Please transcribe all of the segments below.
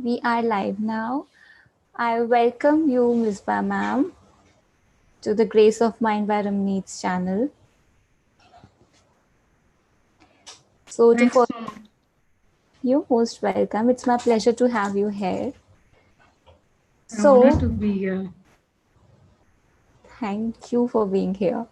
We are live now. I welcome you, Misbah ma'am, to the Grace of Mind by Ramneet's channel. So, to Thanks first, so much. you most welcome. It's my pleasure to have you here. I'm honored So, to be here. thank you for being here.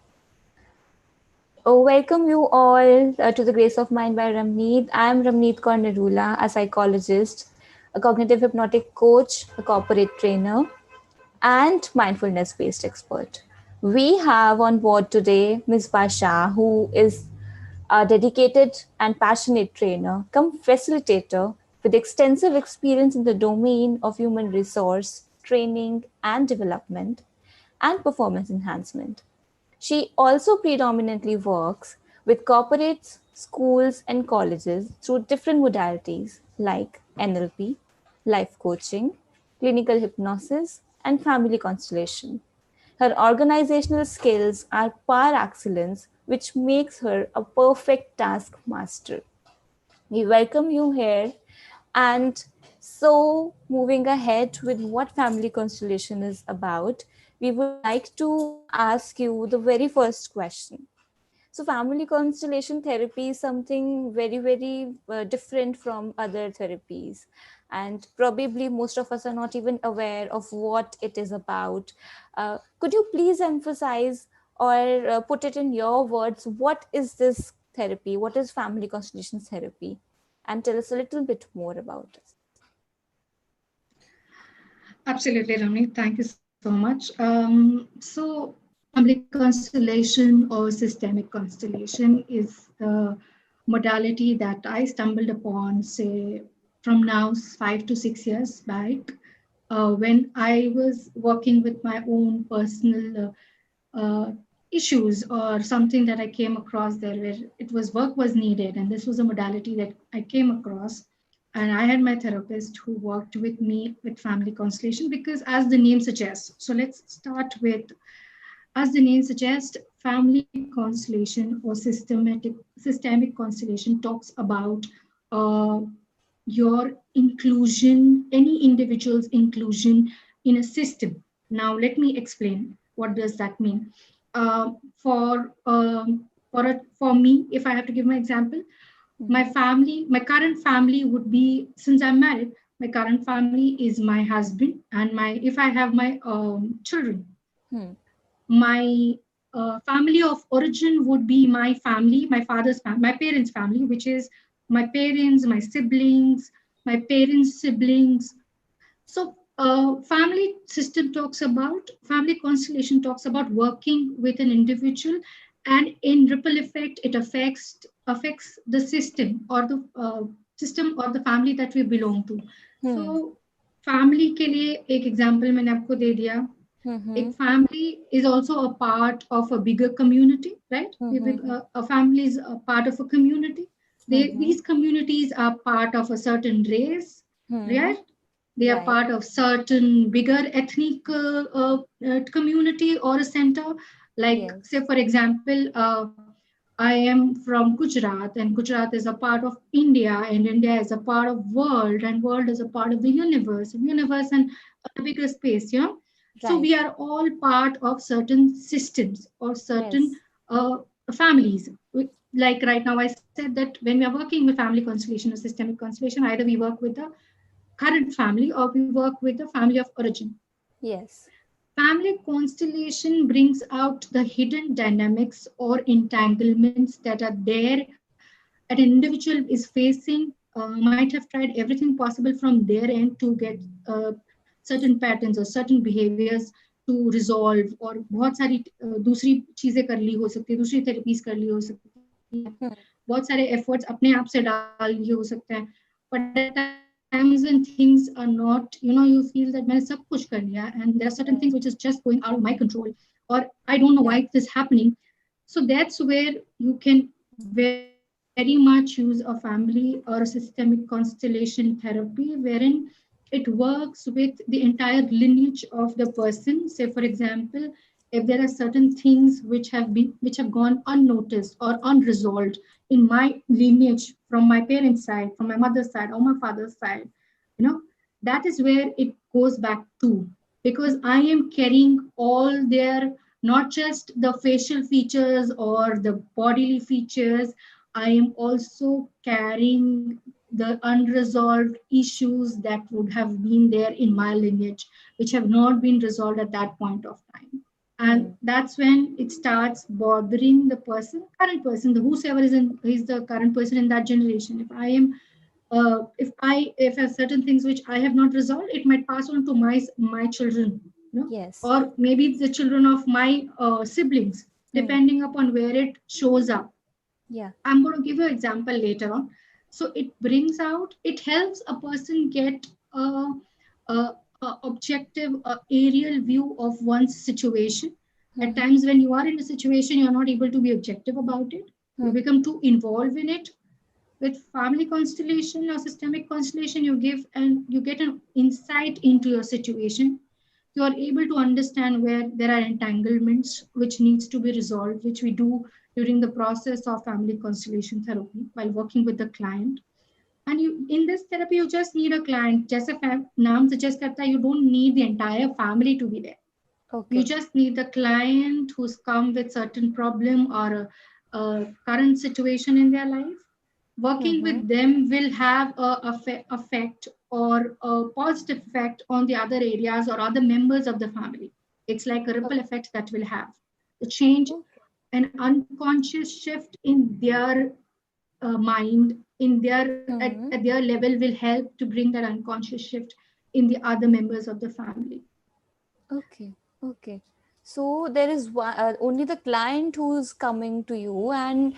Welcome you all to the Grace of Mind by Ramneet. I am Ramneet Kaur Nerula, a psychologist, a cognitive hypnotic coach, a corporate trainer, and mindfulness based expert. We have on board today Ms. Basha, who is a dedicated and passionate trainer, come facilitator with extensive experience in the domain of human resource training and development and performance enhancement. She also predominantly works with corporates, schools, and colleges through different modalities like NLP, life coaching, clinical hypnosis, and family constellation. Her organizational skills are par excellence, which makes her a perfect task master. We welcome you here. And so, moving ahead with what family constellation is about, we would like to ask you the very first question. So, family constellation therapy is something very, very different from other therapies. And probably most of us are not even aware of what it is about. Could you please emphasize or put it in your words? What is this therapy? What is family constellation therapy? And tell us a little bit more about it. Absolutely, Ramni. Thank you so much. Family constellation or systemic constellation is the modality that I stumbled upon, say, from now 5 to 6 years back, when I was working with my own personal issues or something that I came across there where it was work was needed, and this was a modality that I came across. And I had my therapist who worked with me with family constellation because, as the name suggests, so let's start with, as the name suggests, family constellation or systemic constellation talks about uh, your inclusion, any individual's inclusion in a system. Now, let me explain what does that mean. Uh, for me, if I have to give my example, my Mm-hmm. family, my current family would be, since I'm married, my current family is my husband and my, if I have my children, Hmm. my family of origin would be my family, my my parents' family, which is my parents, my siblings, my parents' siblings. So, family system talks about, family constellation talks about working with an individual, and in ripple effect, it affects the system or the system or the family that we belong to. Hmm. So, family के लिए एक example मैंने आपको दे दिया. A Mm-hmm. family is also a part of a bigger community, right? Mm-hmm. A family is a part of a community. Mm-hmm. These communities are part of a certain race, Hmm. right? They are Right. part of certain bigger ethnic community or a center. Like, say, Yes. for example, I am from Gujarat, and Gujarat is a part of India, and India is a part of world, and world is a part of the universe and a bigger space. Yeah, so Right. we are all part of certain systems or certain Yes. uh, families. Like right now, I said that when we are working with family constellation or systemic constellation, either we work with the current family or we work with the family of origin. Yes. Family constellation brings out the hidden dynamics or entanglements that are there that an individual is facing, might have tried everything possible from their end to get certain patterns or certain behaviors to resolve, और बहुत सारी दूसरी चीजें कर ली हो सकती है, दूसरी थेरेपीज कर ली हो सकती है, Hmm. बहुत सारे एफर्ट्स अपने आप से डाल लिए हो सकते हैं. But at times when things are not, you feel that मैंने सब कुछ कर लिया and there are certain things which is just Right. going out of my control, or I don't know why Right. this is happening. So that's where you can very much use a family or a systemic constellation therapy, wherein it works with the entire lineage of the person. Say, for example, if there are certain things which have gone unnoticed or unresolved in my lineage from my parents' side, from my mother's side, or my father's side, you know. that is where it goes back to, because I am carrying all their, not just the facial features or the bodily features, I am also carrying the unresolved issues that would have been there in my lineage, which have not been resolved at that point of time. And Hmm. that's when it starts bothering the person, current person, the whosoever is the current person in that generation. If I am if a certain things which I have not resolved, it might pass on to my children, Yes. or maybe the children of my siblings, Hmm. depending upon where it shows up. Yeah. I'm going to give you an example later on. So it helps a person get a, a objective, aerial view of one's situation. At Mm-hmm. times, when you are in a situation, you are not able to be objective about it. You Hmm. become too involved in it. With family constellation or systemic constellation, you get an insight into your situation. You are able to understand where there are entanglements which needs to be resolved, which we do during the process of family constellation therapy while working with the client. And you, in this therapy, you just need a client. जैसे नाम suggest करता है, you don't need the entire family to be there. You Okay. just need the client who's come with certain problem or a current situation in their life. Working Mm-hmm. with them will have a effect or a positive effect on the other areas or other members of the family. It's like a ripple effect that will have the change, Okay. an unconscious shift in their mind, in their Hmm. at their level, will help to bring that unconscious shift in the other members of the family. Okay. Okay. So there is one, only the client who's coming to you, and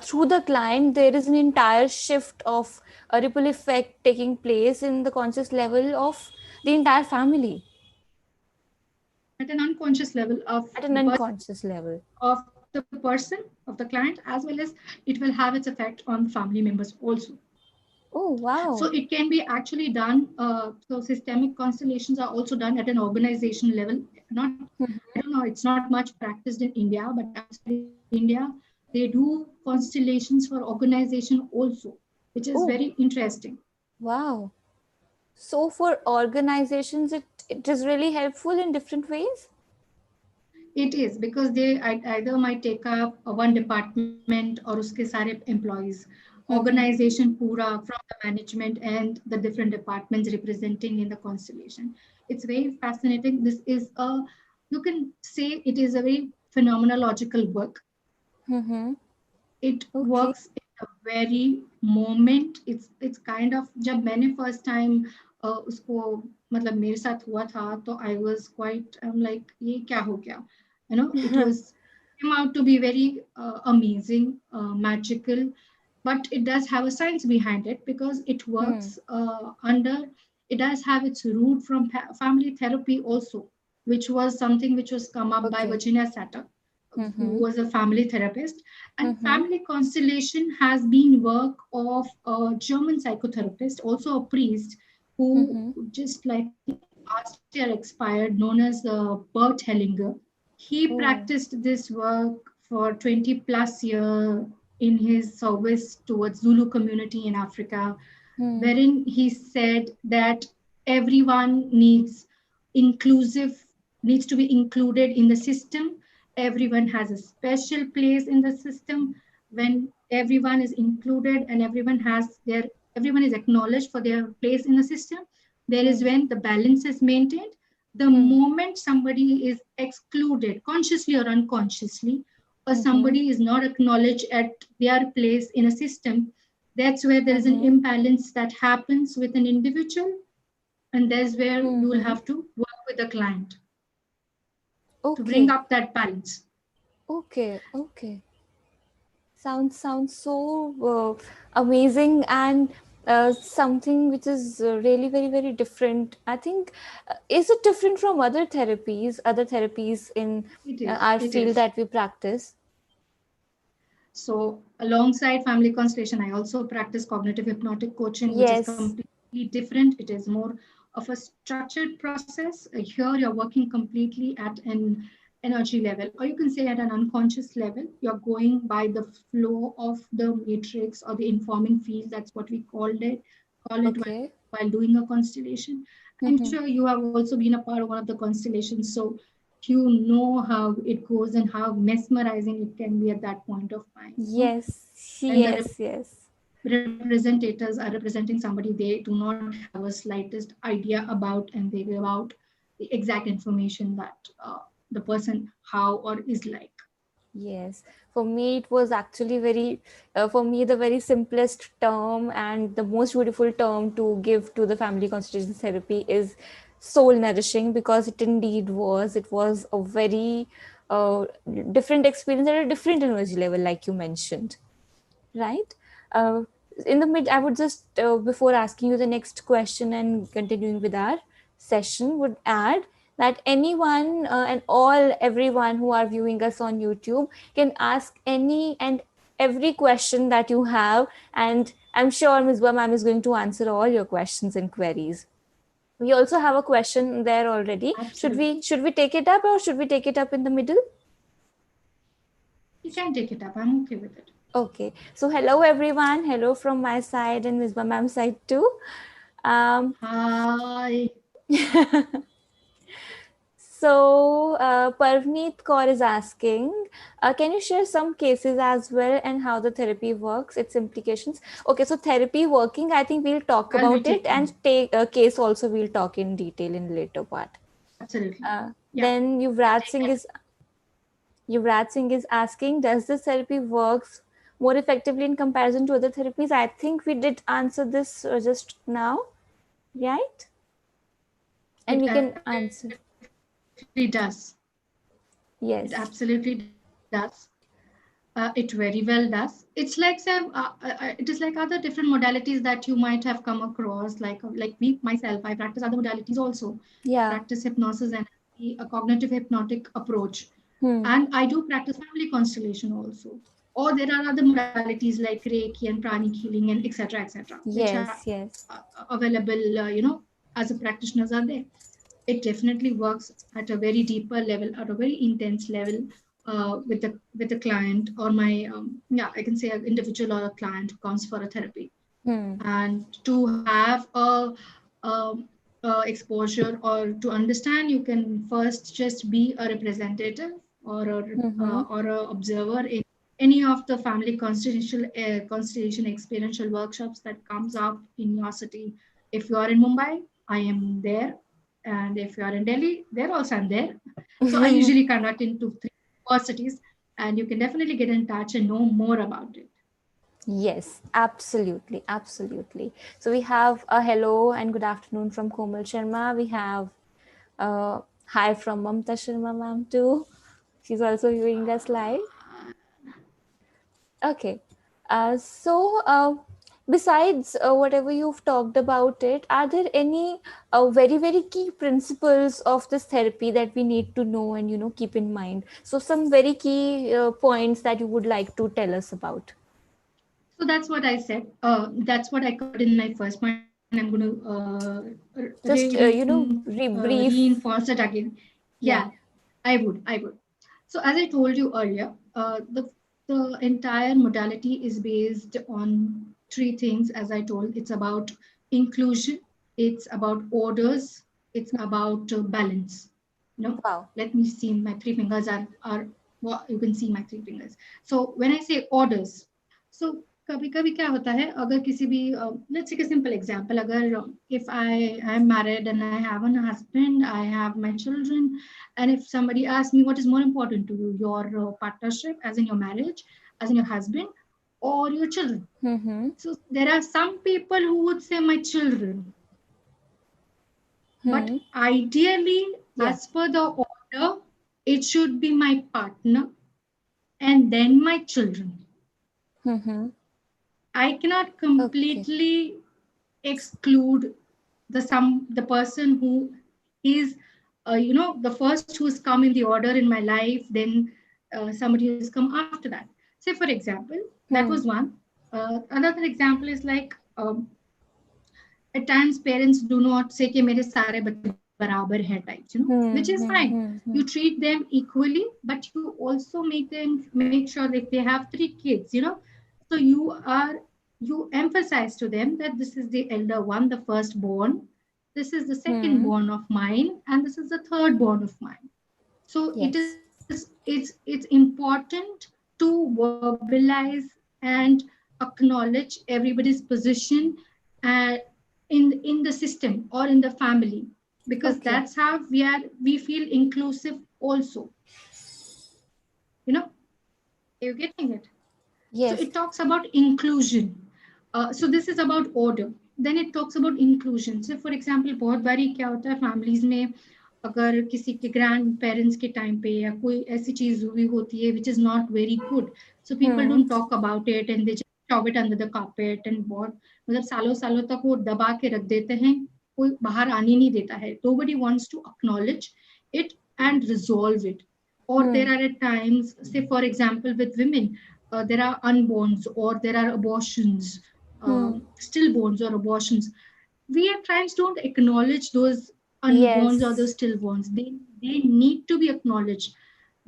through the client, there is an entire shift of a ripple effect taking place in the conscious level of the entire family At an unconscious level at an unconscious level. of the person, of the client, as well as it will have its effect on family members also. Oh, So wow. it can be actually done. So systemic constellations are also done at an organization level. Not, I don't know, it's not much practiced in India, but outside India, they do constellations for organization also, which is very Oh, interesting. wow. So for organizations, it is really helpful in different ways. It is because they either might take up one department or uske sare employees, Mm-hmm. organization pura from the management and the different departments representing in the constellation. It's very fascinating. This is a, you can say it is a very phenomenological work. Mm-hmm. It Okay. works in a very moment. It's kind of, जब मैंने first time उसको मतलब मेरे साथ हुआ था, तो I was quite, I'm like ये क्या हो गया, it was came out to be very amazing, magical, but it does have a science behind it because it Hmm. works under, it does have its root from family therapy also, which was something which was come up by Okay. Virginia Satter, who Mm-hmm. was a family therapist. And Mm-hmm. family constellation has been work of a German psychotherapist, also a priest, who Mm-hmm. just like last year expired, known as Bert Hellinger. He Oh. practiced this work for 20 plus years in his service towards Zulu community in Africa, Hmm. wherein he said that everyone inclusive needs to be included in the system. Everyone has a special place in the system. When everyone is included and everyone is acknowledged for their place in the system, there is Hmm. when the balance is maintained. The Hmm. moment somebody is excluded, consciously or unconsciously, or Mm-hmm. somebody is not acknowledged at their place in a system, that's where there is an Mm-hmm. imbalance that happens with an individual, and that's where you will Mm-hmm. have to work with the client to bring Okay. up that balance. Okay. Okay. Sounds so amazing, and something which is really very different. I think, is it different from other therapies in It is. our It field is. that we practice? So, alongside family constellation, I also practice cognitive hypnotic coaching, which is Yes. completely different. It is more of a structured process. Here, you're working completely at an energy level, or you can say at an unconscious level. You're going by the flow of the matrix or the informing field. That's what we call it Okay. while doing a constellation. I'm sure you have also been a part of one of the constellations, so you know how it goes and how mesmerizing it can be at that point of time. Yes, And the yes, yes. representators are representing somebody they do not have a slightest idea about, and they give out the exact information that the person how or is like. Yes, for me it was actually for me the very simplest term and the most beautiful term to give to the family constellation therapy is soul nourishing, because it indeed was. It was a very uh, different experience at a different energy level, like you mentioned, right? Uh, in the mid, I would just, before asking you the next question and continuing with our session, would add that anyone and everyone who are viewing us on YouTube can ask any and every question that you have, and I'm sure Ms. Ma'am is going to answer all your questions and queries. We also have a question there already. Should Absolutely. we take it up, or should we take it up in the middle? You can take it up. I'm okay with it. Okay, so hello everyone. Hello from my side and Ms. Ma'am's side too. Um, Hi. Parvneet Kaur is asking, can you share some cases as well and how the therapy works, its implications? Okay, so therapy working, I think we'll talk I'll be about it, taking. and take a case also we'll talk in detail in later part. Absolutely. Yeah. Then Yuvraj Singh is asking, does this therapy works more effectively in comparison to other therapies? I think we did answer this just now, right? And It we can answer. absolutely does. It absolutely Yes. does. It very well does. It's like it is like other different modalities that you might have come across. Like me myself, I practice other modalities also. I Yeah. practice hypnosis and a cognitive hypnotic approach, Hmm. and I do practice family constellation also. Or there are other modalities like Reiki and pranic healing and etc. which are Yes. Yes. available, as a practitioners are there. It definitely works at a very deeper level, at a very intense level, with the client, or my yeah, I can say an individual or a client who comes for a therapy. Hmm. And to have a exposure or to understand, you can first just be a representative Mm-hmm. or a observer in any of the family constellation experiential workshops that comes up in your city. If you are in Mumbai, I am there, and if you are in Delhi, there also I'm there. So I usually conduct in 2 3 cities, and you can definitely get in touch and know more about it. Yes, absolutely, absolutely. So we have a hello and good afternoon from Komal Sharma. We have hi from Mamta Sharma ma'am too. She's also viewing us live. Okay. Besides whatever you've talked about it, are there any very, very key principles of this therapy that we need to know and, keep in mind? So some very key points that you would like to tell us about. So that's what I said. That's what I covered in my first point, and I'm going to Just, rebrief. reinforce it again. Yeah, Yeah. I would. So as I told you earlier, the entire modality is based on 3 things. As I told, it's about inclusion, it's about orders, it's about balance. Wow. Let me see. My 3 fingers are well, you can see my 3 fingers. So when I say orders, so कभी कभी क्या होता है, अगर किसी भी let's take a simple example. अगर if I am married and I have a husband, I have my children, and if somebody asks me what is more important to you, your partnership, as in your marriage, as in your husband, or your children. Mm-hmm. So there are some people who would say my children, but Hmm. ideally, Yeah. as per the order, it should be my partner and then my children. Mm-hmm. I cannot Okay. completely exclude the person who is the first who's come in the order in my life, then somebody who's come after that. Say for example, that was Hmm. one. Another example is like, at times parents do not say कि मेरे सारे बच्चे बराबर हैं types, which is Hmm. fine. Hmm. Hmm. You Hmm. treat them equally, but you also make sure that they have 3 kids, so you are you emphasize to them that this is the elder one, the firstborn, this is the second Hmm. born of mine, and this is the third born of mine. So Yes. it's important to verbalize and acknowledge everybody's position uh, in the system or in the family, because Okay. that's how we feel inclusive also. You know, are you getting it? So Yes. it talks about inclusion. So this is about order. Then it talks about inclusion. So for example, बहुत बारी क्या होता है families में, अगर किसी के grand parents के टाइम पे या कोई ऐसी चीज हुई होती है which is not very good, so people Hmm. don't talk about it and they just shove it under the carpet, and बहुत मतलब सालों सालों तक वो दबा के रख देते हैं, कोई बाहर आने नहीं देता है. Nobody wants to acknowledge it and resolve it. Or Hmm. there are at times, say for example with women, there are unborns or there are abortions, Hmm. stillborns or abortions. We at times don't acknowledge those unborns or those Yes. stillborns. They need to be acknowledged.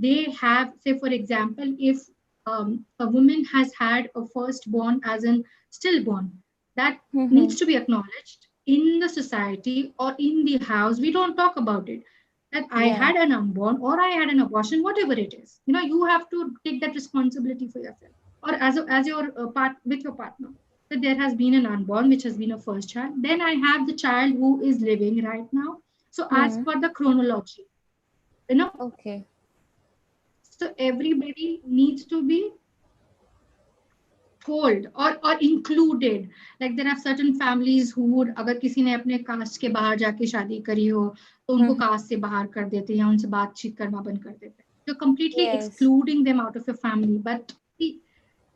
They have, say for example, if a woman has had a firstborn as an stillborn, that Hmm. needs to be acknowledged in the society or in the house. We don't talk about it, that I Yeah. had an unborn or I had an abortion, whatever it is. You know, you have to take that responsibility for yourself, or as your part with your partner. That there has been an unborn, which has been a first child. Then I have the child who is living right now. So as Hmm. per the chronology, you know, Okay. so everybody needs to be told or included. Like there are certain families who would, अगर किसी ने अपने cast के बाहर जाके शादी करी हो तो उनको Hmm. कास्ट से बाहर कर देते हैं या उनसे बातचीत करना बंद कर देते हैं. You're completely Yes. excluding them out of your family, but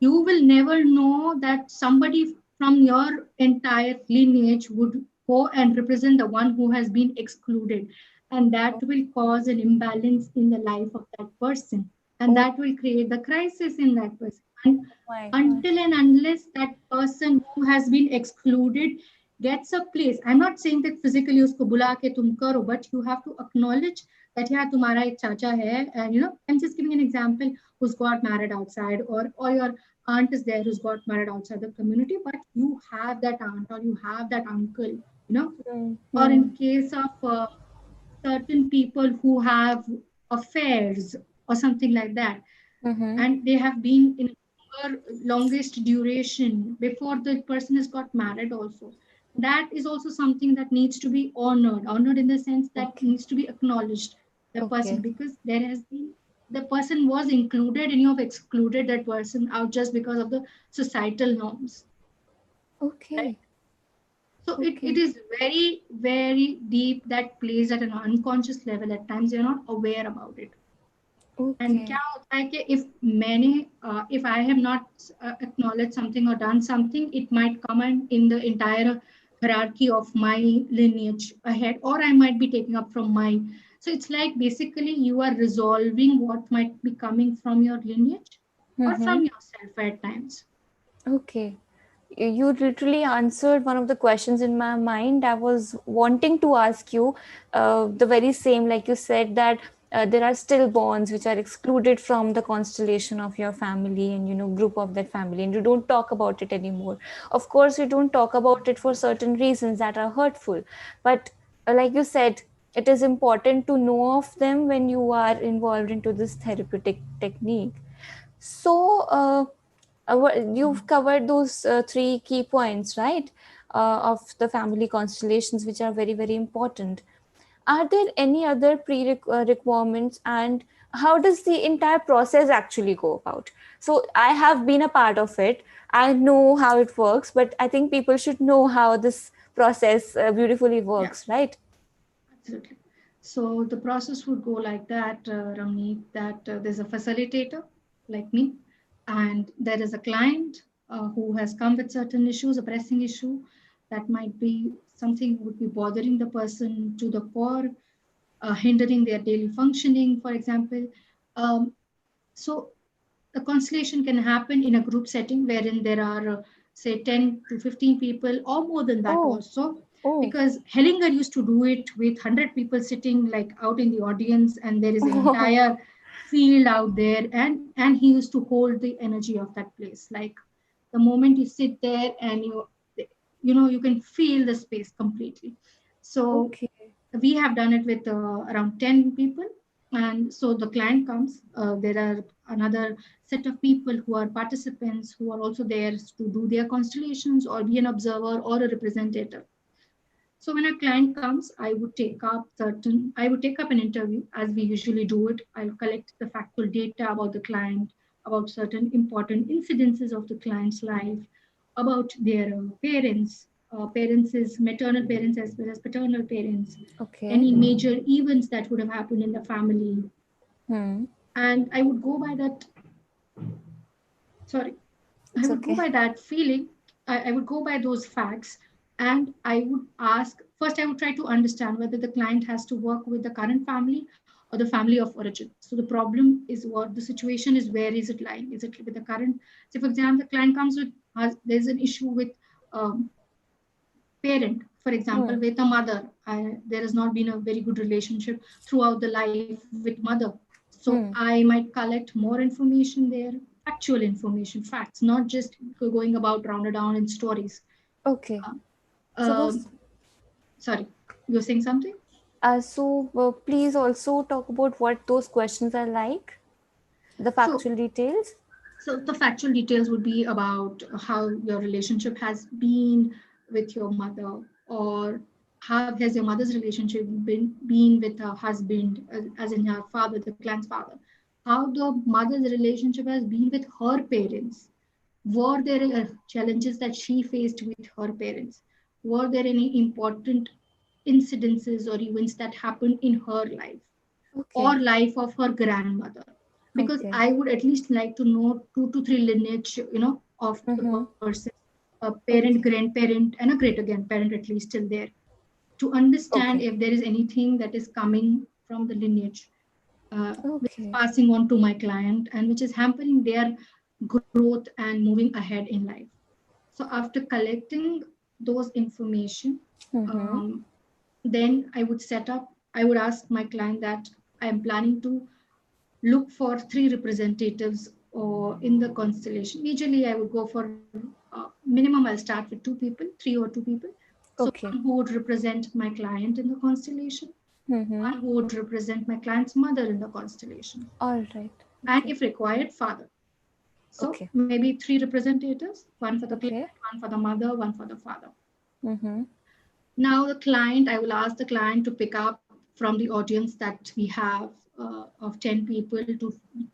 you will never know that somebody from your entire lineage would go and represent the one who has been excluded, and that Oh will cause an imbalance in the life of that person, and oh that will create the crisis in that person. And my God. until and unless that person who has been excluded gets a place, I'm not saying that physically usko bula ke tum karo, but you have to acknowledge that yeah tumhara ek chacha hai, and you know, I'm just giving an example, who's got married outside, or your aunt is there who's got married outside the community, but you have that aunt or you have that uncle, you know. Hmm. Or Hmm. in case of certain people who have affairs or something like that, Hmm. and they have been in longest duration before the person has got married also, that is also something that needs to be honored in the sense that Okay. needs to be acknowledged, the person, Okay. because there has been, the person was included and you have excluded that person out just because of the societal norms, right? Okay. So it Okay. is very very deep, that plays at an unconscious level. At times you're not aware about it. And क्या Okay. होता है कि if I have not acknowledged something or done something, it might come in the entire hierarchy of my lineage ahead, or I might be taking up from mine. So it's like basically you are resolving what might be coming from your lineage or Hmm. from yourself at times. Okay. You literally answered one of the questions in my mind. I was wanting to ask you the very same, like you said, that there are still bonds which are excluded from the constellation of your family and group of that family, and you don't talk about it anymore. Of course, you don't talk about it for certain reasons that are hurtful, but like you said, it is important to know of them when you are involved into this therapeutic technique. So, you've covered those three key points, right? Of the family constellations, which are very, very important. Are there any other requirements, and how does the entire process actually go about? So, I have been a part of it. I know how it works, but I think people should know how this process beautifully Yeah, works, right? absolutely. So the process would go like that, Ramneet, that there's a facilitator like me, and there is a client who has come with certain issues, a pressing issue that might be something would be bothering the person to the core, hindering their daily functioning, for example. Um, so the constellation can happen in a group setting wherein there are, say, 10 to 15 people or more than that Oh, also. oh, Because Hellinger used to do it with 100 people sitting like out in the audience, and there is an oh, entire field out there, and he used to hold the energy of that place. Like The moment you sit there and you can feel the space completely. So Okay. we have done it with around 10 people. And so the client comes, there are another set of people who are participants who are also there to do their constellations or be an observer or a representative. So when a client comes, I would take up an interview as we usually do it. I'll collect the factual data about the client, about certain important incidences of the client's life, about their parents, parents is maternal parents as well as paternal parents, Okay. any major events that would have happened in the family. Hmm. And I would go by that, sorry, I It's would go okay. by that feeling. I would go by those facts. And I would ask first, I would try to understand whether the client has to work with the current family or the family of origin. So the problem is what the situation is, where is it lying? Is it with the current? So, for example, the client comes with, there's an issue with um, parent, for example, Hmm. with a mother. There has not been a very good relationship throughout the life with mother. So Hmm. I might collect more information there, actual information, facts, not just going about rounded down in stories. Okay. Uh, Suppose, Sorry, you're saying something? please also talk about what those questions are like, the So factual details. So the factual details would be about how your relationship has been with your mother, or how has your mother's relationship been with her husband, as in her father, the client's father. How the mother's relationship has been with her parents. Were there challenges that she faced with her parents? Were there any important incidences or events that happened in her life? Okay. Or life of her grandmother, because Okay. I would at least like to know 2 to 3 lineage, of the Mm-hmm. person, a parent, Okay. grandparent, and a great grandparent at least till there, to understand Okay. if there is anything that is coming from the lineage, which is Okay. passing on to my client and which is hampering their growth and moving ahead in life. So after collecting those information, Mm-hmm. um, then I would ask my client that I am planning to look for 3 representatives or in the constellation. Usually, I would go for minimum. I'll start with 2 people, 3 or 2 people. So one Okay. who would represent my client in the constellation, Mm-hmm. one who would represent my client's mother in the constellation, All right. and Okay. if required, father. So Okay. maybe 3 representatives: one for the client, Okay. one for the mother, one for the father. Mm-hmm. Now, the client, I will ask the client to pick up from the audience that we have of 10 people, to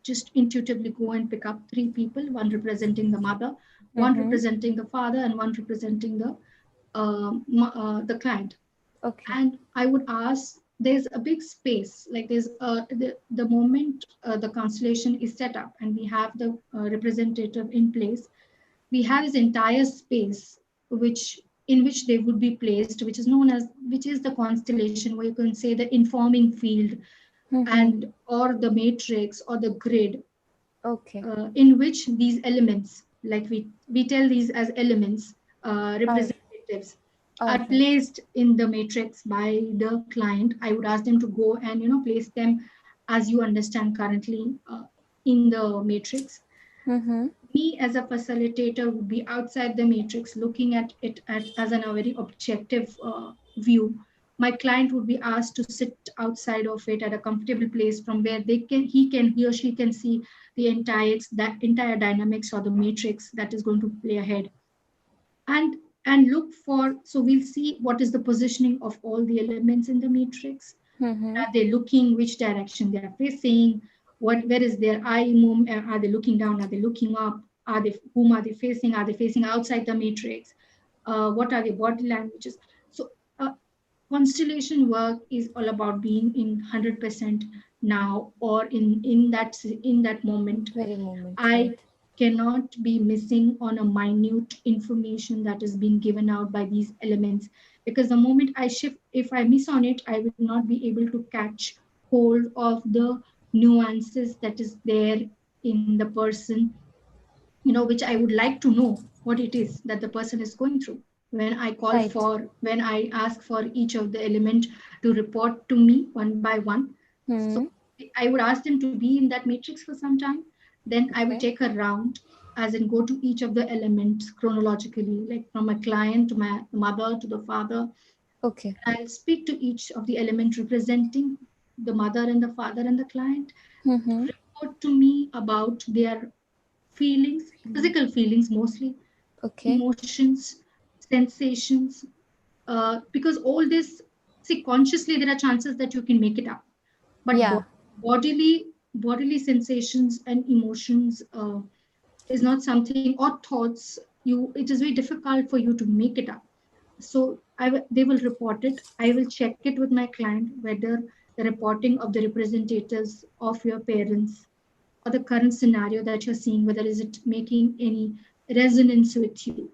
just intuitively go and pick up 3 people, one representing the mother, one Mm-hmm. representing the father, and one representing the client. Okay. And I would ask, there's a big space, like the moment the constellation is set up and we have the representative in place, we have this entire space which in which they would be placed, which is the constellation, where you can say the informing field, Mm-hmm. and or the matrix or the grid, Okay. in which these elements, like we tell these as elements, All, representatives, all are right. placed in the matrix by the client. I would ask them to go and place them as you understand currently in the matrix. Mm-hmm. Me as a facilitator would be outside the matrix, looking at it as a very objective view. My client would be asked to sit outside of it at a comfortable place, from where he or she can see the entire dynamics or the matrix that is going to play ahead. And look for, so we'll see what is the positioning of all the elements in the matrix. Mm-hmm. Are they looking, which direction they are facing? Where is their eye movement? Are they looking down? Are they looking up? Whom are they facing? Are they facing outside the matrix? What are their body languages? So uh, constellation work is all about being in 100% now, or in that moment. Very moment, I right? cannot be missing on a minute information that is being given out by these elements, because the moment I shift, if I miss on it, I will not be able to catch hold of the nuances that is there in the person, which I would like to know what it is that the person is going through. Right. When I ask for each of the element to report to me one by one. So Hmm. I would ask them to be in that matrix for some time. Then I will Okay. take a round. as in go to each of the elements chronologically, like from my client to my mother to the father. Okay. I'll speak to each of the element representing the mother and the father and the client, Mm-hmm. report to me about their feelings, physical feelings mostly, Okay. emotions, sensations, because all this, see, consciously there are chances that you can make it up, but Yeah. bodily sensations and emotions is not something, or thoughts, you, it is very difficult for you to make it up. So they will report it. I will check it with my client whether the reporting of the representatives of your parents or the current scenario that you're seeing, whether is it making any resonance with you.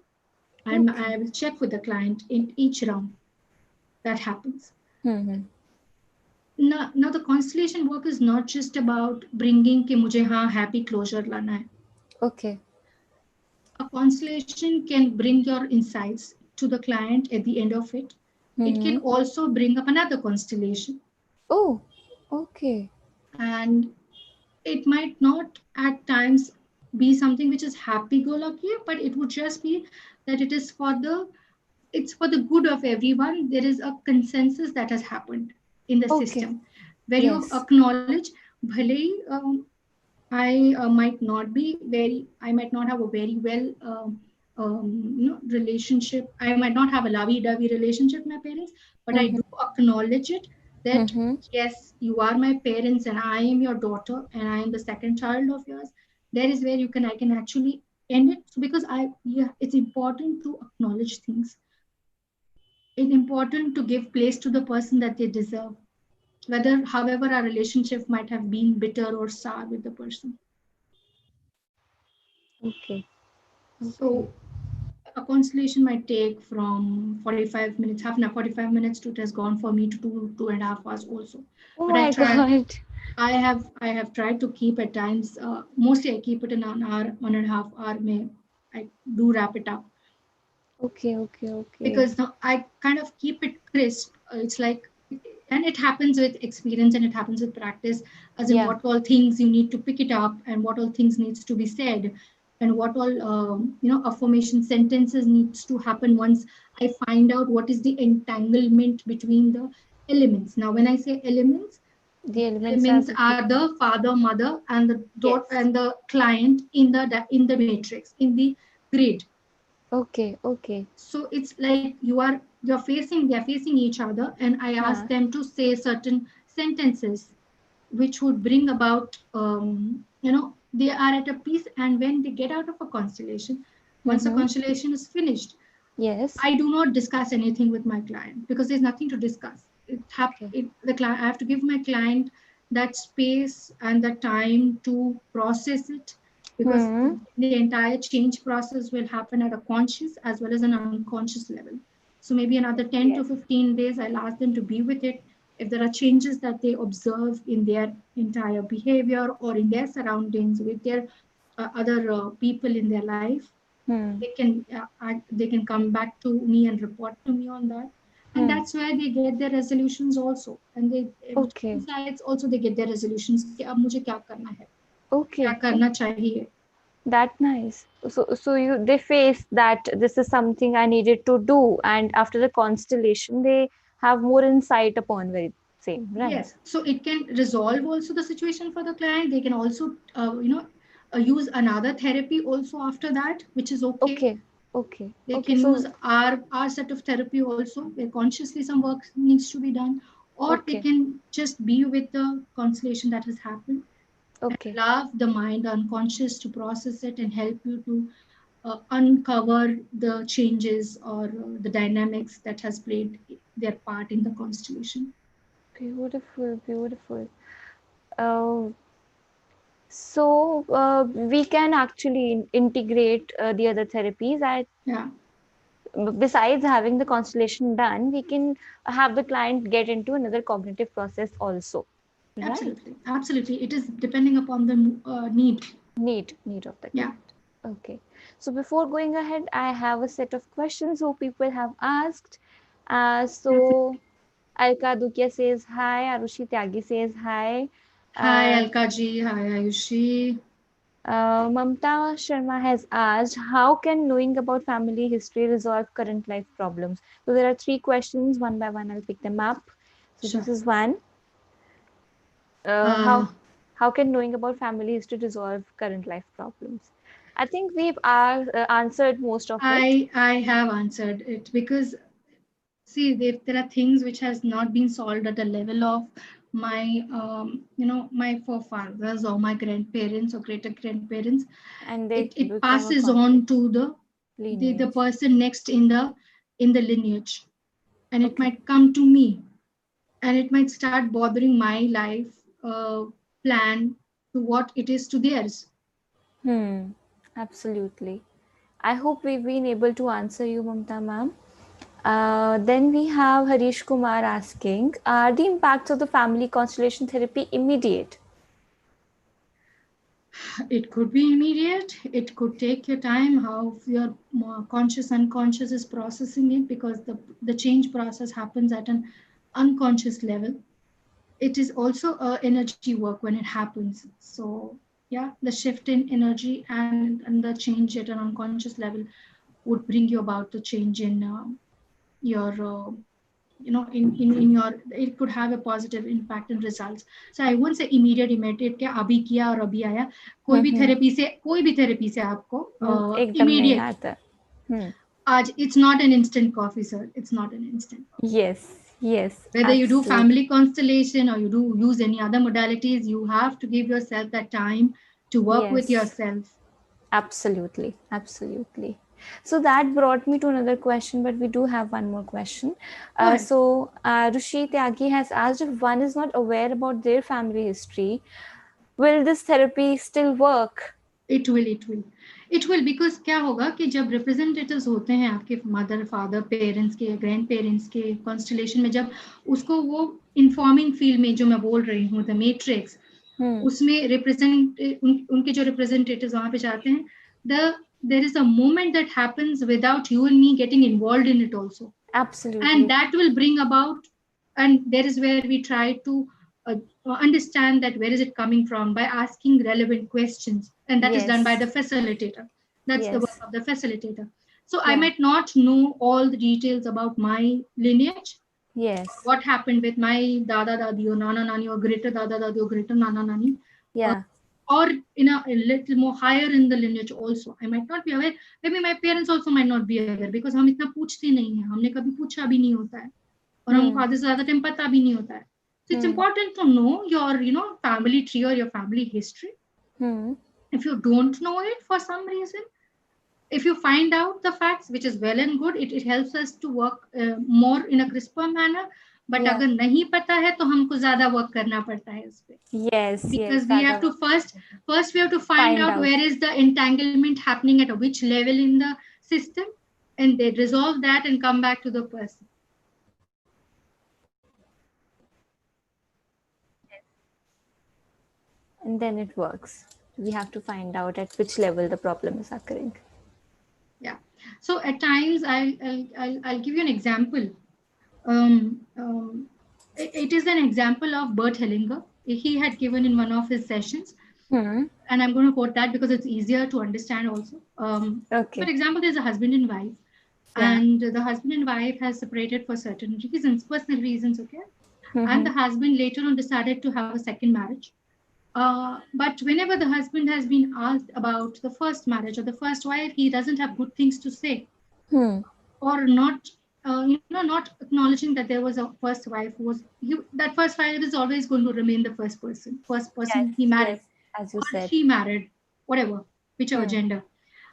I Okay. will check with the client in each round that happens. Mm-hmm. Now the constellation work is not just about bringing कि मुझे हाँ happy closure लाना है. Okay. A constellation can bring your insights to the client at the end of it. It can Mm-hmm. also bring up another constellation, Oh, okay. and it might not at times be something which is happy go lucky, but it would just be that it's for the good of everyone. There is a consensus that has happened in the Okay. system where you Yes. acknowledge, bhale hi, I might not have a very well, relationship. I might not have a lovey-dovey relationship with my parents, but I Mm-hmm. do acknowledge it that Mm-hmm. yes, you are my parents and I am your daughter and I am the second child of yours. There is where I can actually end it. So because yeah, it's important to acknowledge things. It's important to give place to the person that they deserve, whether however our relationship might have been bitter or sour with the person. Okay. Okay. So a constellation might take from 45 minutes, half an hour, 45 minutes to it has gone for me to 2.5 hours also. Oh But my God. I have tried to keep at times, mostly I keep it in an hour, 1.5 hour. May I do wrap it up Okay. Okay. Okay. because now I kind of keep it crisp. It's like, and it happens with experience and it happens with practice, as in Yeah. what all things you need to pick it up and what all things needs to be said, and what all affirmation sentences needs to happen once I find out what is the entanglement between the elements. Now, when I say elements, The elements are elements the are the father, mother, and the dot yes. and the client in the matrix in the grid. Okay. Okay. So it's like they're facing each other, and I ask Huh. them to say certain sentences which would bring about, they are at a peace. And when they get out of a constellation, once the Mm-hmm. constellation is finished, Yes. I do not discuss anything with my client because there's nothing to discuss. Okay. The client, I have to give my client that space and the time to process it, because Hmm. the entire change process will happen at a conscious as well as an unconscious level. So maybe another 10 to Yes. 15 days, I'll ask them to be with it. If there are changes that they observe in their entire behavior or in their surroundings with their other people in their life, Hmm. they can come back to me and report to me on that. And Hmm. that's where they get their resolutions also, and they Okay. besides also they get their resolutions कि अब मुझे क्या करना है, क्या Okay. करना चाहिए. That nice. So you they face that this is something I needed to do, and after the constellation, they have more insight upon very same, right? Yes, so it can resolve also the situation for the client. They can also use another therapy also after that, which is okay. Okay. Okay. They Okay. can use So our set of therapy also, where consciously some work needs to be done, or they okay. can just be with the constellation that has happened and Okay. allow the mind unconscious to process it and help you to uncover the changes or the dynamics that has played their part in the constellation. Beautiful. Beautiful. Uh, so we can actually integrate the other therapies. Yeah, Besides having the constellation done, we can have the client get into another cognitive process also, right? absolutely. It is depending upon the need. Need of the Yeah. client. Okay. So before going ahead, I have a set of questions who people have asked. So Alka Dukia says hi. Arushi Tyagi says hi. Hi Uh, Alka ji, hi Ayushi. Mamta Sharma has asked, how can knowing about family history resolve current life problems? So there are 3 questions, one by one I'll pick them up. So Sure. this is one. How can knowing about family history resolve current life problems? I think we've answered most of it. I have answered it because see there are things which has not been solved at the level of my my forefathers or my grandparents or greater grandparents. And they It become a passes conflict on to the lineage. person next in the lineage, and it Okay. might come to me, and it might start bothering my life plan to what it is to theirs. Absolutely. I hope we've been able to answer you, Mamta ma'am. Then we have Harish Kumar asking, are the impacts of the family constellation therapy immediate? It could be immediate, it could take your time, how your conscious unconscious is processing it, because the change process happens at an unconscious level. It is also energy work when it happens. So yeah, the shift in energy and the change at an unconscious level would bring you about the change in your in your, it could have a positive impact and results. So I won't say immediate क्या अभी किया और अभी आया. कोई भी therapy से आपको एकदम नहीं immediate आता. Hmm. आज, it's not an instant coffee, sir. It's not an instant coffee. Yes, yes, Whether you do absolutely. family constellation or you do use any other modalities, you have to give yourself that time to work with Yes, yourself. absolutely, absolutely. So that brought me to another question, but we do have one more question. Go ahead. Rushi Tyagi has asked, if one is not aware about their family history, will this therapy still work? It will because क्या होगा कि जब representatives होते हैं आपके mother father parents के grand parents के constellation में, जब उसको वो इन्फॉर्मिंग फील्ड में जो मैं बोल रही हूँ द मैट्रिक्स, उसमें उनके जो रिप्रेजेंटेटिव्स वहां पे जाते हैं, there is a moment that happens without you and me getting involved in it also, and Absolutely. that will bring about, and there is where we try to uh, understand that where is it coming from by asking relevant questions, and that is done by the Yes, facilitator. That's the work yes, of the facilitator. So I yeah, might not know all the details about my lineage, yes, what happened with my dada dadi or nana nani or greater dada dadi or greater nana nani, uh, yeah, or in a little more higher in the lineage also. I might not be aware. Maybe my parents also might not be aware because हम इतना पूछते नहीं हैं, हमने कभी पूछा भी नहीं होता है, और हमको आधे से ज्यादा टाइम पता भी नहीं होता है. So it's important to know your family tree or your family history. If you don't know it for some reason, if you find out the facts, which is well and good, it helps us to work more in a crisper manner. But yeah, अगर नहीं पता है तो हमको ज्यादा work करना पड़ता है इस पे, yes, yes, because we that have to first we have to find find out out. where is the entanglement happening at which level in the system, and they resolve that and come back to the person. And then it works. We have to find out at which level the problem is occurring. Yeah. So at times I'll give you an example. It is an example of Bert Hellinger. He had given in one of his sessions, and I'm going to quote that because it's easier to understand also. For Okay. example, there's a husband and wife, Yeah. and the husband and wife has separated for certain reasons, personal reasons, okay? And the husband later on decided to have a second marriage. But whenever the husband has been asked about the first marriage or the first wife, he doesn't have good things to say, or not, not acknowledging that there was a first wife who was that first wife is always going to remain the first Yes, person he married, yes, as you or said. she married, whatever, whichever gender.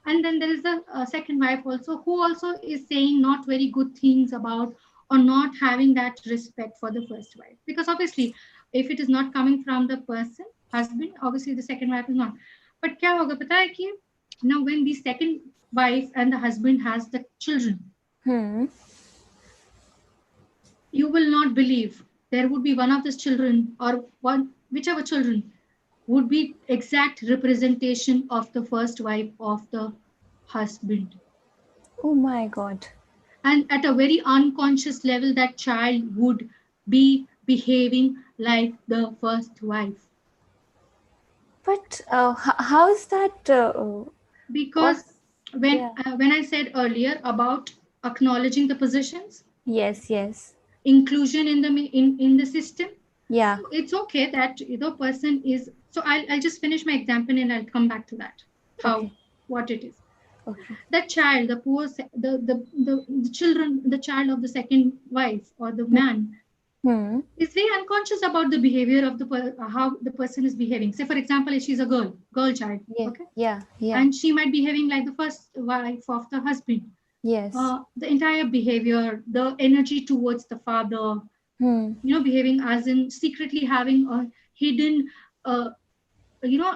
And then there is the second wife also, who also is saying not very good things about, or not having that respect for the first wife, because obviously if it is not coming from the person husband, obviously the second wife is not. But क्या होगा पता है कि now when the second wife and the husband has the children, you will not believe there would be one of these children, or one whichever children would be exact representation of the first wife of the husband. Oh my God. And at a very unconscious level, that child would be behaving like the first wife. But how is that? What? Because Yeah. when I said earlier about acknowledging the positions, Yes, yes. inclusion in the system, Yeah. so it's okay that the person is. So I'll just finish my example and I'll come back to that. How, Okay. what it is. Okay. That child, the poor, the children, the child of the second wife or the man Hmm. is very unconscious about the behavior of how the person is behaving. Say, for example, if she's a girl child, Yeah. okay, Yeah. Yeah. and she might be behaving like the first wife of the husband. Yes. The entire behavior, the energy towards the father, Hmm. behaving as in secretly having a hidden, uh,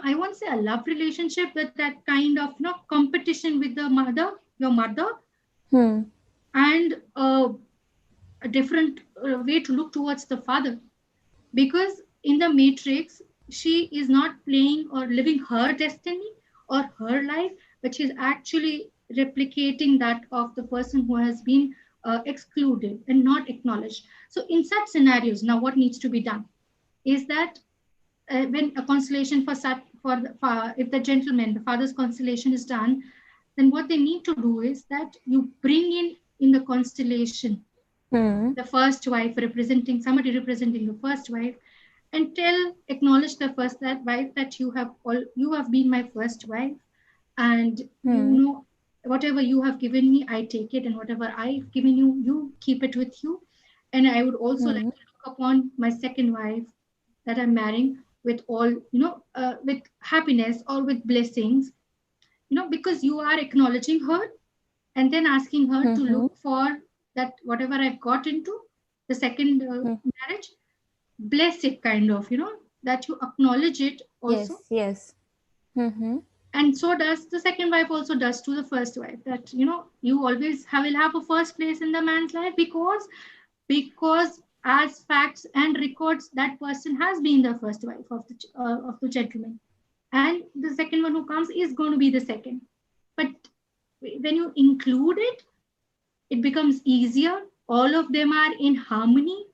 I won't say a love relationship, but that kind of, competition with the mother, your mother, Hmm. and a different way to look towards the father. Because in the Matrix, she is not playing or living her destiny or her life, but she's actually replicating that of the person who has been excluded and not acknowledged. So, in such scenarios, now what needs to be done is that when a constellation if the gentleman, the father's constellation is done, then what they need to do is that you bring in the constellation Hmm. the first wife, representing somebody representing the first wife, and acknowledge the first that wife, that you have been my first wife, and Hmm. whatever you have given me, I take it, and whatever I've given you, you keep it with you. And I would also like Hmm. to look upon my second wife that I'm marrying with all, with happiness or with blessings, because you are acknowledging her and then asking her to Hmm. look for that whatever I've got into the second Hmm. marriage, bless it, kind of, that you acknowledge it also. Yes. Yes. Hmm. And so does the second wife also does to the first wife, that you always will have a first place in the man's life, because as facts and records, that person has been the first wife of the gentleman, and the second one who comes is going to be the second. But when you include it, it becomes easier. All of them are in harmony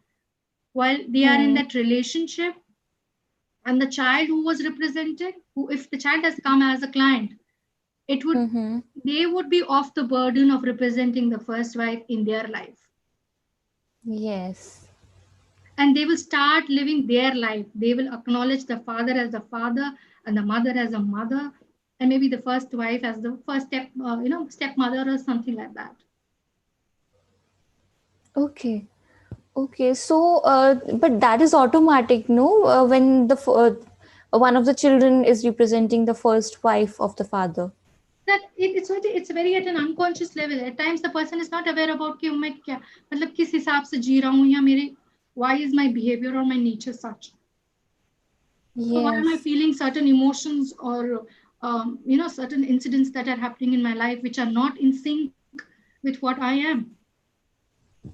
while they are in Hmm. that relationship. And the child who was represented, who, if the child has come as a client, it would Hmm. they would be off the burden of representing the first wife in their life, Yes. and they will start living their life. They will acknowledge the father as the father and the mother as a mother, and maybe the first wife as the first stepmother or something like that. Okay. Okay. So, but that is automatic, no? When one of the children is representing the first wife of the father. That it's very at an unconscious level. At times the person is not aware about कि मैं क्या मतलब किस हिसाब से जी रहा हूँ, या मेरे why is my behavior or my nature such. So why am I Yes. feeling certain emotions or certain incidents that are happening in my life which are not in sync with what I am.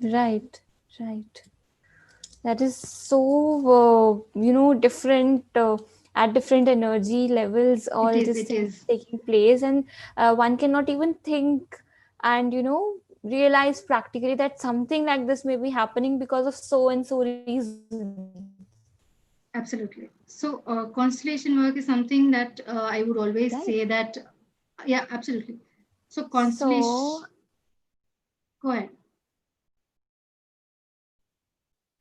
Right. Right. That is so different, at different energy levels, all these It things is. taking place, and one cannot even think and realize practically that something like this may be happening because of so and so reason. Absolutely. So constellation work is something that I would always Right. say that, yeah, absolutely. So So constellation, go ahead.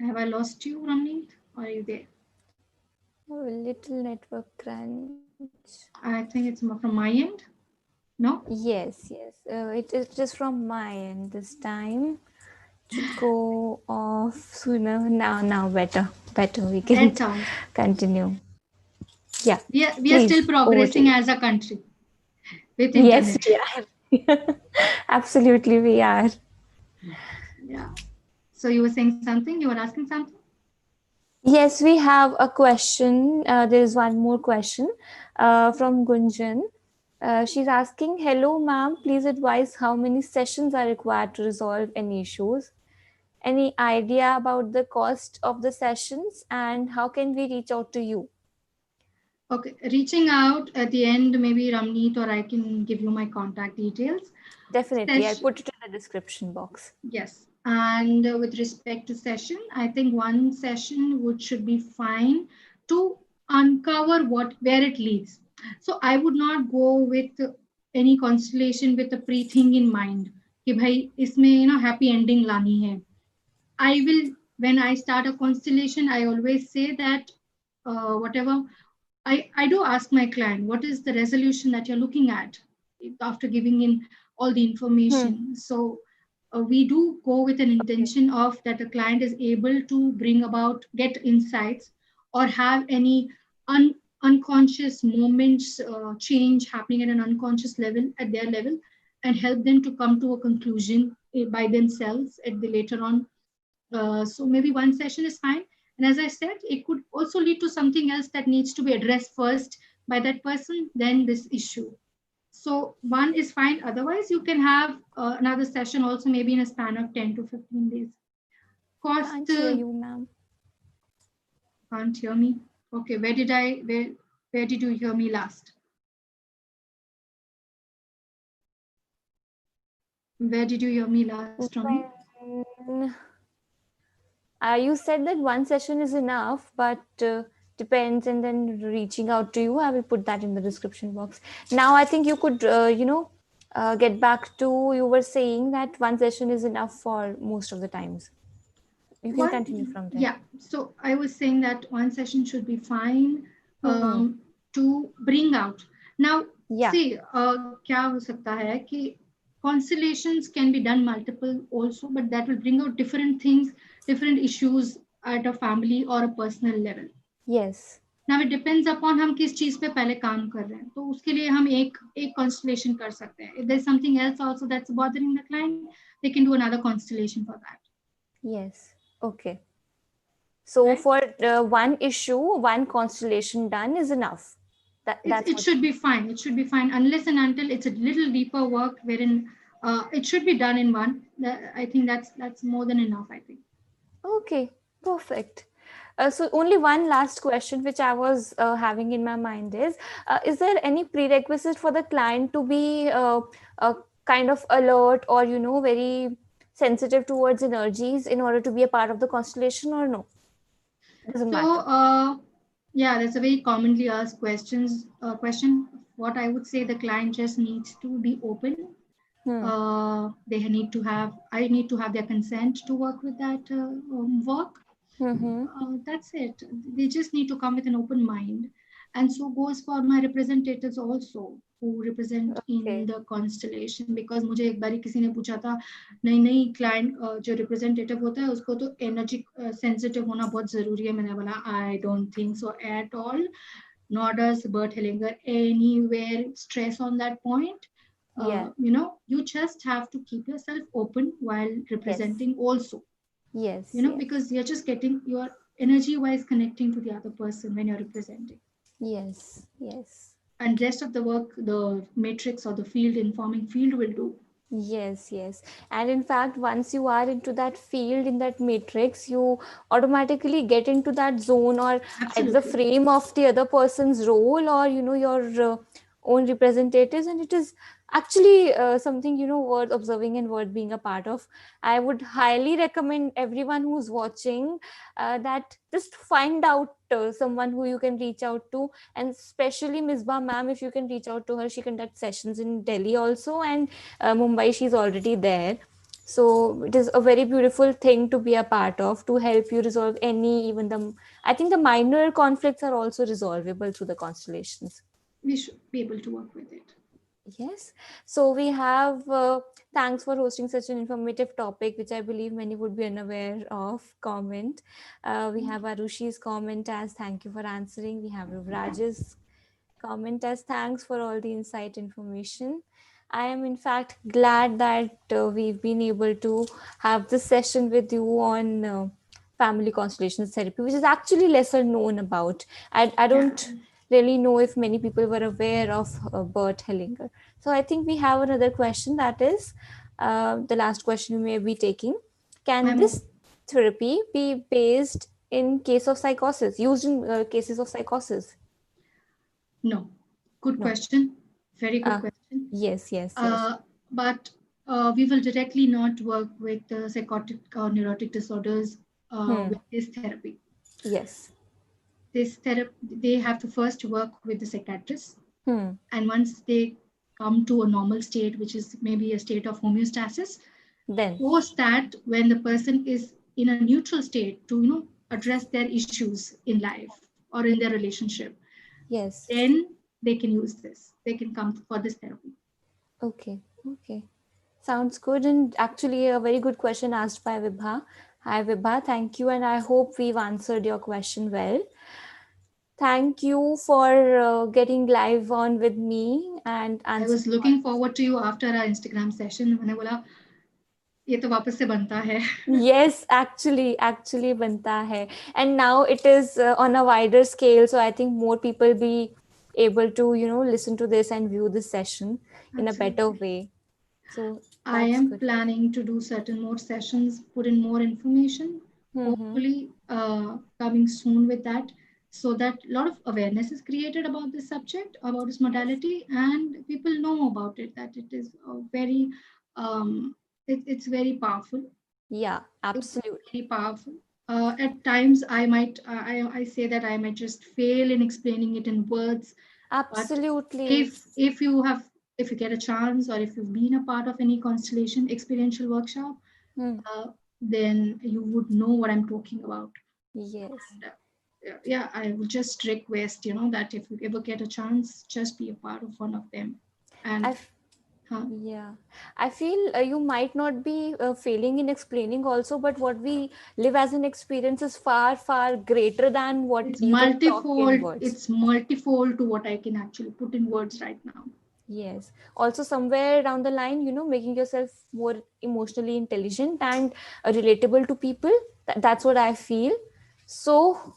Have I lost you, Ramneet? Or are you there? a little network crunch. I think it's from my end. No? Yes, yes, it is from my end this time. Should go off sooner. Now better, we can Better. continue. Yeah, We are still please, over to progressing you. as a country with Yes, internet. we are. Absolutely, we are. Yeah. So you were saying something? You were asking something? Yes, we have a question. There is one more question from Gunjan. She's asking, "Hello, ma'am. Please advise how many sessions are required to resolve any issues. Any idea about the cost of the sessions, and how can we reach out to you?" Okay, reaching out at the end, maybe Ramneet or I can give you my contact details. Definitely, I'll Session, put it in the description box. yes. And with respect to session, I think one session would should be fine to uncover where it leads. So I would not go with any constellation with a pre-thing in mind कि भाई इसमें happy ending लानी है. I will, when I start a constellation, I always say that whatever I do ask my client, what is the resolution that you're looking at after giving in all the Hmm. information. So we do go with an Okay. intention of that the client is able to bring about, get insights or have any unconscious moments change happening at an unconscious level, at their level, and help them to come to a conclusion by themselves at the later on. So maybe one session is fine. And as I said, it could also lead to something else that needs to be addressed first by that person, then this issue. So one is fine. Otherwise, you can have another session also, maybe in a span of 10 to 15 days. Cost, Can't hear you, ma'am. can't hear me. Okay, where did you hear me last? Where did you hear me last, Rami? When you said that one session is enough, but depends, and then reaching out to you, I will put that in the description box. Now, I think you could, get back to, you were saying that one session is enough for most of the times. You can continue from there. Yeah. So I was saying that one session should be fine Hmm. to bring out. Now, Yeah. see, क्या हो सकता है कि constellations can be done multiple also, but that will bring out different things, different issues at a family or a personal level. Yes. Now it depends upon हम किस चीज पे पहले काम कर रहे हैं, तो उसके लिए हम एक constellation कर सकते हैं. If there's something else also that's bothering the client, they can do another constellation for that. Yes. Okay. So Right? for one issue, one constellation done is enough. That's It what. should be fine. It should be fine unless and until it's a little deeper work wherein it should be done in one. I think that's more than enough. I think. Okay, perfect. So only one last question which I was having in my mind is there any prerequisite for the client to be kind of alert or very sensitive towards energies in order to be a part of the constellation, or no? Doesn't So matter. yeah, that's a very commonly asked question. What I would say, the client just needs to be open. Hmm. They need to have. I need to have their consent to work with that work. Mm-hmm. That's it. They just need to come with an open mind. And so goes for my representatives also who represent in Okay. the constellation. Because मुझे एक बारी किसी ने पूछा था, नहीं नहीं client जो representative होता है उसको तो energy sensitive होना बहुत जरूरी है. मैंने बोला I don't think so at all. Nor does Bert Hellinger anywhere stress on that point. Yeah. You just have to keep yourself open while Yes. representing also, Yes. Yes. because you're just getting your energy wise connecting to the other person when you're representing, Yes. Yes. and rest of the work the matrix or the field informing field will do. Yes, yes. And in fact, once you are into that field, in that matrix, you automatically get into that zone or either the Absolutely. frame of the other person's role or, your own representatives. And it is actually something, worth observing and worth being a part of. I would highly recommend everyone who's watching that just find out someone who you can reach out to, and especially Misbah ma'am, if you can reach out to her, she conducts sessions in Delhi also, and Mumbai, she's already there. So it is a very beautiful thing to be a part of, to help you resolve even I think the minor conflicts are also resolvable through the constellations. We should be able to work with it. Yes. So we have, thanks for hosting such an informative topic, which I believe many would be unaware of. Comment. We have Arushi's comment as thank you for answering. We have Raj's comment as thanks for all the insight information. I am in fact glad that we've been able to have this session with you on family constellations therapy, which is actually lesser known about. I Yeah. don't really know if many people were aware of Bert Hellinger. So I think we have another question, that is the last question we may be taking. Can I'm this therapy be based in case of psychosis, used in cases of psychosis? No. Good No. question. Very good Uh, question. yes, yes, yes. But we will directly not work with psychotic or neurotic disorders Hmm. with this therapy. Yes. they have to first work with the psychiatrist, Hmm. and once they come to a normal state, which is maybe a state of homeostasis, Then, post that, when the person is in a neutral state to address their issues in life or in their relationship, yes. then they can use this. They can come for this therapy. Okay. Okay. Sounds good. And actually, a very good question asked by Vibha. Hi, Vibha. Thank you. And I hope we've answered your question well. Thank you for getting live on with me and I answering was looking forward to you after our Instagram session. मैंने बोला ये तो वापस से बनता है. Yes, actually banta hai. And now it is on a wider scale. So I think more people be able to, listen to this and view this session in a better Absolutely. way. So I that's am good. planning to do certain more sessions, put in more information, Mm-hmm. hopefully coming soon with that, so that a lot of awareness is created about this subject, about this modality, and people know about it, that it is um, it's very powerful. Yeah, It's absolutely. very powerful. At times, I say that I might just fail in explaining it in words, but Absolutely. if you have if you get a chance, or if you've been a part of any constellation experiential workshop, Hmm. then you would know what I'm talking about. Yes. And, yeah, I would just request, that if you ever get a chance, just be a part of one of them. I And f- huh, yeah, I feel you might not be failing in explaining also, but what we live as an experience is far, far greater than what it's you can talk in multifold. words. It's multifold to what I can actually put in words right now. Yes. Also, somewhere down the line, making yourself more emotionally intelligent and relatable to people. That's what I feel. So,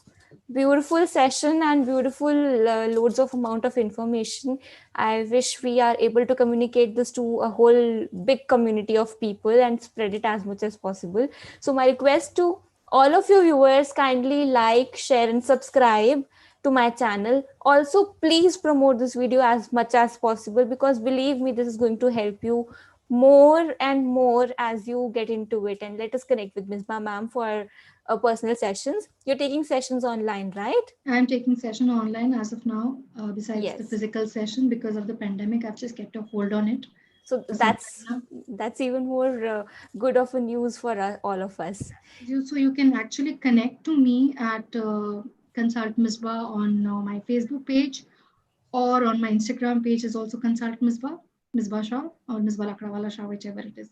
beautiful session and beautiful loads of amount of information. I wish we are able to communicate this to a whole big community of people and spread it as much as possible. So, my request to all of you viewers, kindly like, share, and subscribe to my channel. Also, please promote this video as much as possible, because believe me, this is going to help you more and more as you get into it. And let us connect with Ms. Ma'am for personal sessions. You're taking sessions online, right? I'm taking session online as of now, besides the Yes. physical session. Because of the pandemic, I've just kept a hold on it So for some time now. that's even more good of a news for all of us. So you can actually connect to me at Consult Misbah on my Facebook page, or on my Instagram page is also Consult Misbah, Misbah Shah, or Misbah Lakrawala Shah, whichever it is.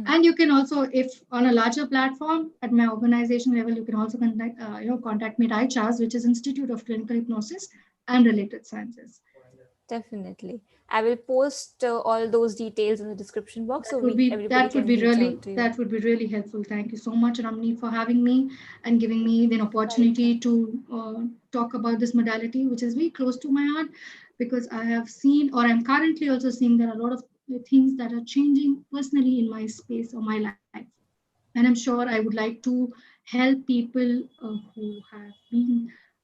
And you can also, if on a larger platform at my organization level, you can also contact me at ICHAS, which is Institute of Clinical Hypnosis and Related Sciences. Definitely. I will post all those details in the description box so everybody That would can be reach really out to you. that would be really helpful. Thank you so much, Ramni, for having me and giving me the opportunity Welcome. to talk about this modality, which is very close to my heart, because I have seen, or I'm currently also seeing, there are a lot of things that are changing personally in my space or my life, and I'm sure I would like to help people who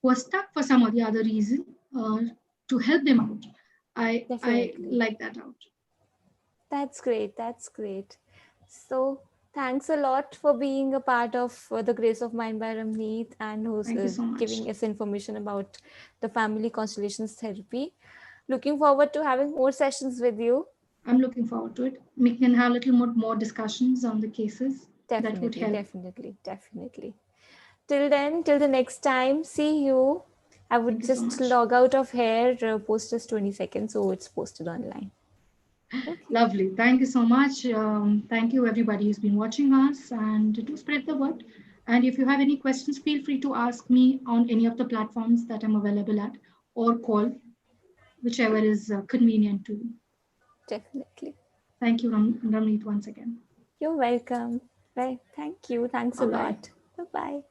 are stuck for some or the other reason, to help them out. I Definitely. like that out. That's great. That's great. So, thanks a lot for being a part of The Grace of Mind by Ramneet, and who's Thank you so much. giving us information about the family constellations therapy. Looking forward to having more sessions with you. I'm looking forward to it. We can have a little more discussions on the cases. That would Definitely, help. definitely, definitely. Till then, till the next time, see you. I Thank would you so just much. log out of here, post just 20 seconds, so it's posted online. Okay. Lovely. Thank you so much. Thank you, everybody who's been watching us, and do spread the word. And if you have any questions, feel free to ask me on any of the platforms that I'm available at, or call, whichever is convenient to you. Definitely. Thank you, Ramneet, once again. You're welcome. Bye. Thank you. Thanks a Bye bye. lot. Bye bye.